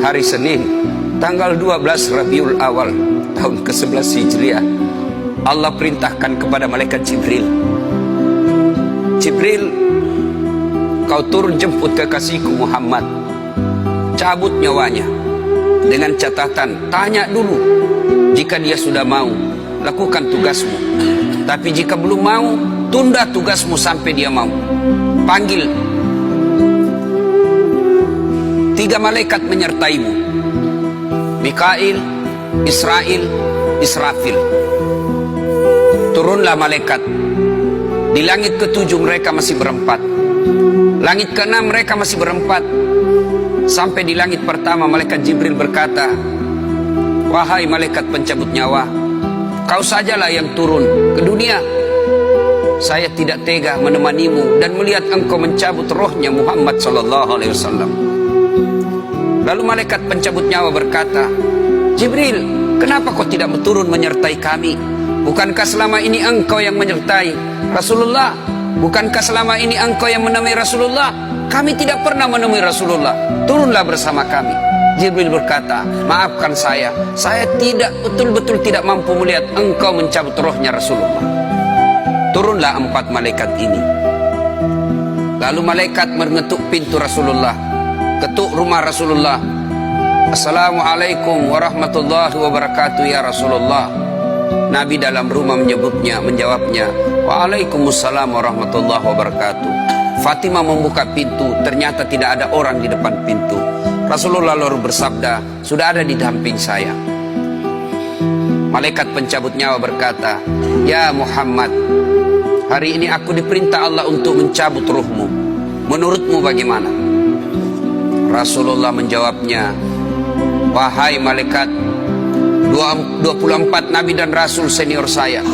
hari Senin, tanggal 12 Rabiul Awal, tahun ke-11 Hijriah, Allah perintahkan kepada malaikat Jibril, Jibril, kau turun jemput kekasihku Muhammad, cabut nyawanya, dengan catatan, tanya dulu, jika dia sudah mau, lakukan tugasmu, tapi jika belum mau, tunda tugasmu sampai dia mau. Panggil 3 malaikat menyertaimu, Mikail, Israel, Israfil. Turunlah malaikat. Di langit ke-7 mereka masih berempat, langit ke-6 mereka masih berempat. Sampai di langit pertama malaikat Jibril berkata, wahai malaikat pencabut nyawa, kau sajalah yang turun ke dunia. Saya tidak tega menemanimu dan melihat engkau mencabut rohnya Muhammad SAW. Lalu malaikat pencabut nyawa berkata, Jibril, kenapa kau tidak turun menyertai kami? Bukankah selama ini engkau yang menyertai Rasulullah? Bukankah selama ini engkau yang menemui Rasulullah? Kami tidak pernah menemui Rasulullah. Turunlah bersama kami. Jibril berkata, maafkan saya tidak betul-betul tidak mampu melihat engkau mencabut rohnya Rasulullah. Turunlah 4 malaikat ini. Lalu malaikat mengetuk pintu Rasulullah, ketuk rumah Rasulullah. Assalamualaikum warahmatullahi wabarakatuh ya Rasulullah. Nabi dalam rumah menjawabnya, waalaikumsalam warahmatullahi wabarakatuh. Fatimah membuka pintu, ternyata tidak ada orang di depan pintu. Rasulullah lalu bersabda, sudah ada di samping saya. Malaikat pencabut nyawa berkata, ya Muhammad, hari ini aku diperintah Allah untuk mencabut ruhmu. Menurutmu bagaimana? Rasulullah menjawabnya, wahai malaikat, 24 nabi dan rasul senior saya,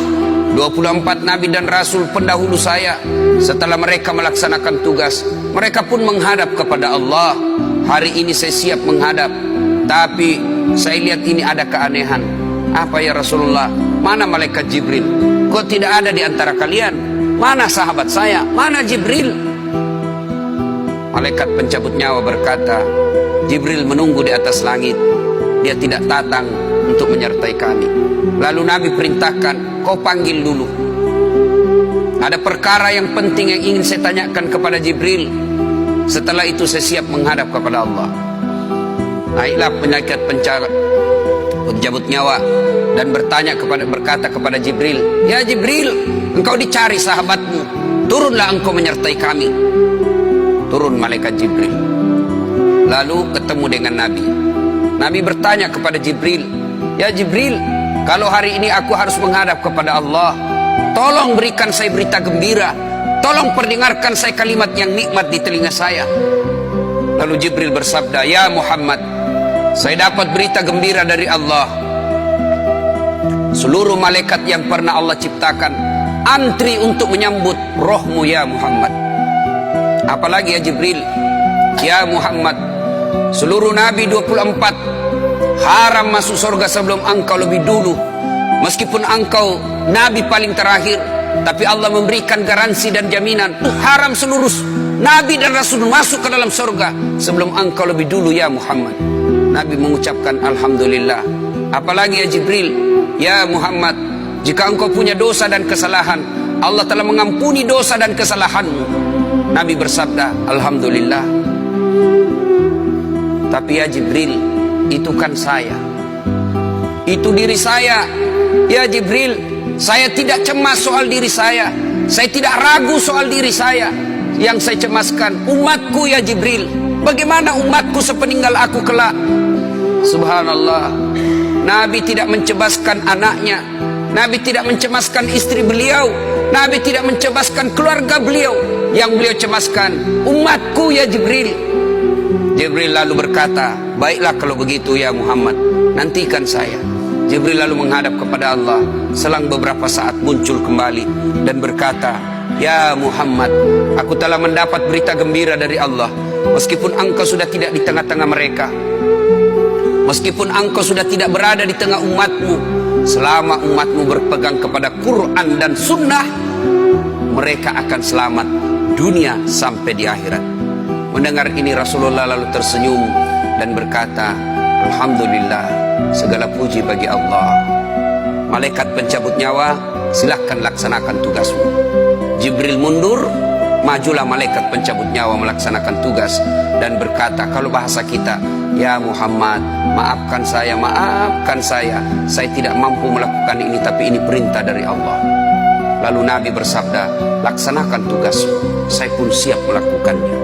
24 nabi dan rasul pendahulu saya, setelah mereka melaksanakan tugas, mereka pun menghadap kepada Allah. Hari ini saya siap menghadap, tapi saya lihat ini ada keanehan. Apa ya Rasulullah? Mana malaikat Jibril? Kok tidak ada di antara kalian? Mana sahabat saya? Mana Jibril? Malaikat pencabut nyawa berkata, Jibril menunggu di atas langit, dia tidak datang untuk menyertai kami. Lalu Nabi perintahkan, kau panggil dulu. Ada perkara yang penting yang ingin saya tanyakan kepada Jibril. Setelah itu saya siap menghadap kepada Allah. Naiklah malaikat pencabut nyawa dan berkata kepada Jibril, ya Jibril, engkau dicari sahabatmu, turunlah engkau menyertai kami. Turun malaikat Jibril, lalu ketemu dengan Nabi. Nabi bertanya kepada Jibril, ya Jibril, kalau hari ini aku harus menghadap kepada Allah, tolong berikan saya berita gembira, tolong perdengarkan saya kalimat yang nikmat di telinga saya. Lalu Jibril bersabda, ya Muhammad, saya dapat berita gembira dari Allah. Seluruh malaikat yang pernah Allah ciptakan antri untuk menyambut rohmu ya Muhammad. Apalagi ya Jibril, ya Muhammad, seluruh nabi 24 haram masuk surga sebelum engkau lebih dulu. Meskipun engkau nabi paling terakhir, tapi Allah memberikan garansi dan jaminan, haram seluruh nabi dan rasul masuk ke dalam surga sebelum engkau lebih dulu ya Muhammad. Nabi mengucapkan alhamdulillah. Apalagi ya Jibril, ya Muhammad, jika engkau punya dosa dan kesalahan, Allah telah mengampuni dosa dan kesalahanmu. Nabi bersabda, alhamdulillah. Tapi ya Jibril, itu kan saya, itu diri saya. Ya Jibril, saya tidak cemas soal diri saya tidak ragu soal diri saya. Yang saya cemaskan umatku ya Jibril. Bagaimana umatku sepeninggal aku kelak? Subhanallah, Nabi tidak mencemaskan anaknya, Nabi tidak mencemaskan istri beliau, Nabi tidak mencemaskan keluarga beliau. Yang beliau cemaskan umatku ya Jibril. Jibril lalu berkata, baiklah kalau begitu ya Muhammad, nantikan saya. Jibril lalu menghadap kepada Allah. Selang beberapa saat muncul kembali dan berkata, ya Muhammad, aku telah mendapat berita gembira dari Allah. Meskipun engkau sudah tidak di tengah-tengah mereka, meskipun engkau sudah tidak berada di tengah umatmu, selama umatmu berpegang kepada Quran dan Sunnah, mereka akan selamat dunia sampai di akhirat. Mendengar ini Rasulullah lalu tersenyum, dan berkata, Alhamdulillah, segala puji bagi Allah. Malaikat pencabut nyawa, silahkan laksanakan tugasmu. Jibril mundur, majulah malaikat pencabut nyawa melaksanakan tugas dan berkata, kalau bahasa kita, ya Muhammad, maafkan saya tidak mampu melakukan ini, tapi ini perintah dari Allah. Lalu Nabi bersabda, laksanakan tugasmu, saya pun siap melakukannya.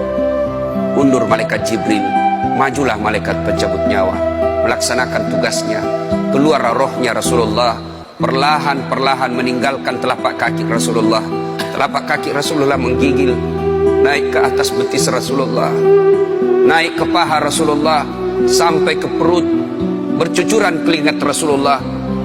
Mundur malaikat Jibril, majulah malaikat pencabut nyawa melaksanakan tugasnya. Keluar rohnya Rasulullah, perlahan-perlahan meninggalkan telapak kaki Rasulullah. Telapak kaki Rasulullah menggigil, naik ke atas betis Rasulullah, naik ke paha Rasulullah, sampai ke perut. Bercucuran keringat Rasulullah,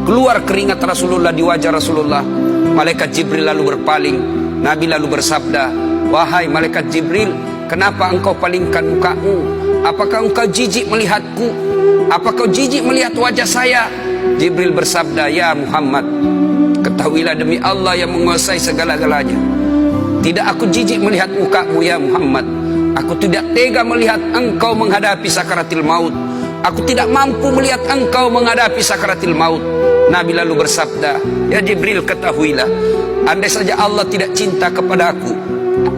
keluar keringat Rasulullah di wajah Rasulullah. Malaikat Jibril lalu berpaling. Nabi lalu bersabda, wahai malaikat Jibril, kenapa engkau palingkan mukamu? Apakah engkau jijik melihatku? Apakah kau jijik melihat wajah saya? Jibril bersabda, ya Muhammad, ketahuilah demi Allah yang menguasai segala-galanya, tidak aku jijik melihat mukamu ya Muhammad. Aku tidak tega melihat engkau menghadapi sakaratil maut. Aku tidak mampu melihat engkau menghadapi sakaratil maut. Nabi lalu bersabda, ya Jibril, ketahuilah, andai saja Allah tidak cinta kepadaku,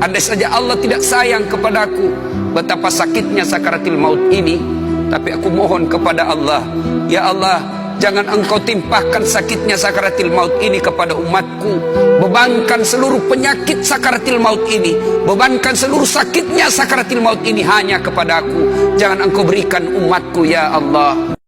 andai saja Allah tidak sayang kepadaku, betapa sakitnya sakaratil maut ini. Tapi aku mohon kepada Allah, ya Allah, jangan engkau timpahkan sakitnya sakaratil maut ini kepada umatku. Bebankan seluruh penyakit sakaratil maut ini, bebankan seluruh sakitnya sakaratil maut ini hanya kepada aku. Jangan engkau berikan umatku ya Allah.